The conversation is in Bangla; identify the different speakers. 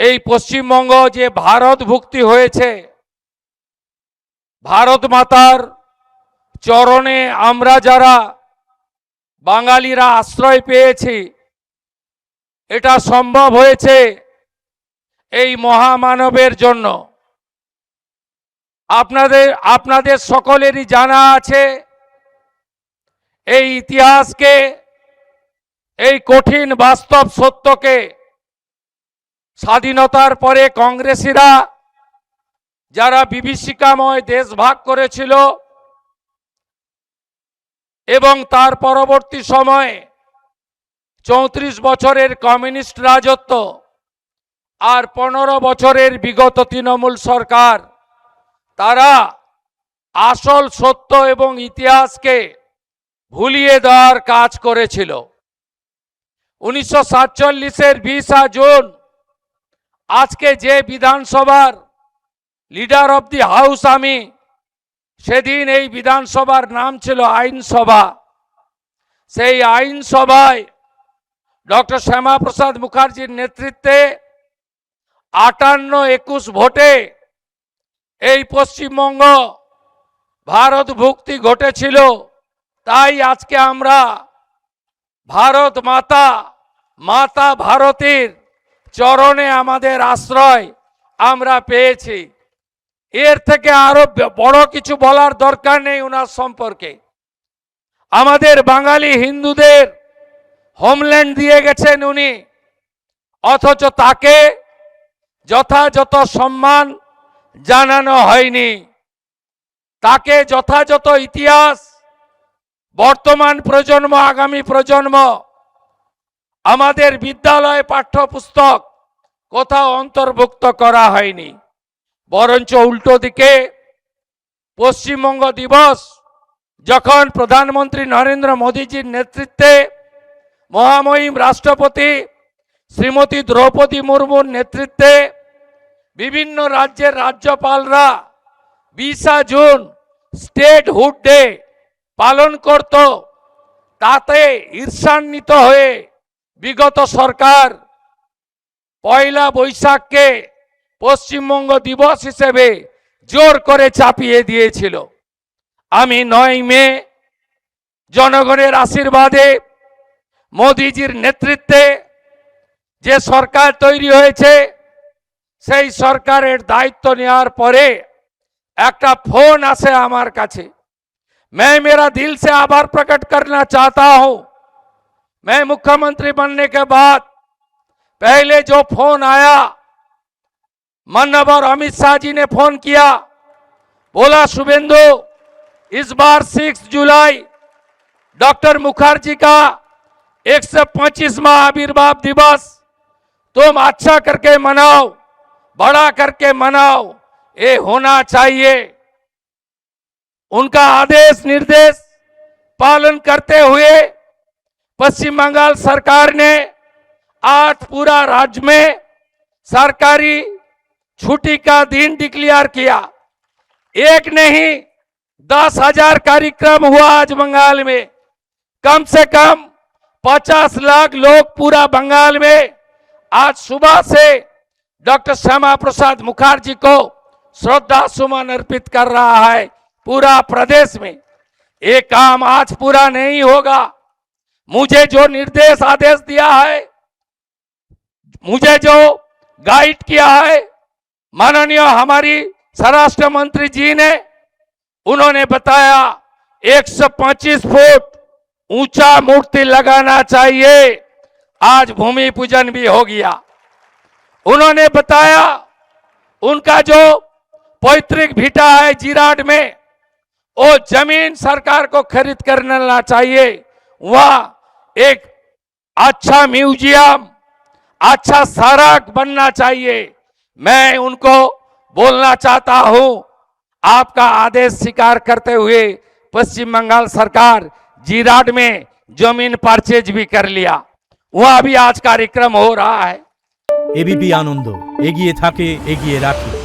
Speaker 1: এই পশ্চিমবঙ্গ যে ভারত ভুক্তি হয়েছে, ভারত মাতার চরণে আমরা যারা বাঙালিরা আশ্রয় পেয়েছি, এটা সম্ভব হয়েছে এই মহামানবের জন্য। আপনাদের সকলেরই জানা আছে এই ইতিহাসকে, এই কঠিন বাস্তব সত্যকে। স্বাধীনতার পরে কংগ্রেসীরা যারা বিভীষিকাময় দেশ ভাগ করেছিল এবং তার পরবর্তী সময়ে 34 বছরের কমিউনিস্ট রাজত্ব আর 15 বছরের বিগত তৃণমূল সরকার, তারা আসল সত্য এবং ইতিহাসকে ভুলিয়ে দেওয়ার কাজ করেছিল। 1947-এর 20 জুন আজকে যে বিধানসভার লিডার অব দি হাউস আমি, সেদিন এই বিধানসভার নাম ছিল আইনসভা। সেই আইনসভায় ডক্টর শ্যামাপ্রসাদ মুখার্জির নেতৃত্বে 58-21 ভোটে এই পশ্চিমবঙ্গ ভারত ভুক্তি ঘটেছিল। তাই আজকে আমরা ভারত মাতা, মাতা ভারতীর চরণে আমাদের আশ্রয় আমরা পেয়েছি। এর থেকে আরো বড় কিছু বলার দরকার নেই ওনার সম্পর্কে। আমাদের বাঙালি হিন্দুদের হোমল্যান্ড দিয়ে গেছেন উনি, অথচ তাকে যথাযথ সম্মান জানানো হয়নি। তাকে যথাযথ ইতিহাস বর্তমান প্রজন্ম, আগামী প্রজন্ম, আমাদের বিদ্যালয় পাঠ্যপুস্তক কোথাও অন্তর্ভুক্ত করা হয়নি। বরঞ্চ উল্টো দিকে পশ্চিমবঙ্গ দিবস যখন প্রধানমন্ত্রী নরেন্দ্র মোদীজির নেতৃত্বে মহামহিম রাষ্ট্রপতি শ্রীমতী দ্রৌপদী মুর্মুর নেতৃত্বে বিভিন্ন রাজ্যের রাজ্যপালরা 20 জুন স্টেটহুড ডে পালন করত, তাতে ঈর্ষান্বিত হয়ে বিগত সরকার পয়লা বৈশাখকে পশ্চিমবঙ্গ দিবস হিসেবে জোর করে চাপিয়ে দিয়েছিল। আমি 9 মে জনগণের আশীর্বাদে মোদিজির নেতৃত্বে যে সরকার তৈরি হয়েছে, সেই সরকারের দায়িত্ব নেওয়ার পরে একটা ফোন আসে আমার কাছে। मैं मेरा दिल से आभार प्रकट करना चाहता हूं। मैं मुख्यमंत्री बनने के बाद पहले जो फोन आया, माननीय अमित शाह जी ने फोन किया, बोला शुभेंदु इस बार 6 जुलाई डॉक्टर मुखर्जी का 125वां आविर्भाव दिवस तुम अच्छा करके मनाओ, बड़ा करके मनाओ, ये होना चाहिए। उनका आदेश निर्देश पालन करते हुए पश्चिम बंगाल सरकार ने आज पूरा राज्य में सरकारी छुट्टी का दिन डिक्लेयर किया। एक नहीं 10,000 कार्यक्रम हुआ आज बंगाल में। कम से कम 50 लाख लोग पूरा बंगाल में आज सुबह से डॉक्टर श्यामा प्रसाद मुखर्जी को श्रद्धा सुमन अर्पित कर रहा है। पूरा प्रदेश में ये काम आज पूरा नहीं होगा। मुझे जो निर्देश आदेश दिया है, मुझे जो गाइड किया है माननीय हमारी स्वराष्ट्र मंत्री जी ने, उन्होंने बताया 125 फुट ऊंचा मूर्ति लगाना चाहिए। आज भूमि पूजन भी हो गया। उन्होंने बताया उनका जो पैतृक भिटा है जिराड में, वो जमीन सरकार को खरीद करना चाहिए। वह एक अच्छा म्यूजियम, अच्छा सड़क बनना चाहिए। मैं उनको बोलना चाहता हूं, आपका आदेश स्वीकार करते हुए पश्चिम बंगाल सरकार जिराड में जमीन परचेज भी कर लिया। वहां भी आज कार्यक्रम हो रहा है।
Speaker 2: एबीपी आनंद एगिए थाके एगिए राखे।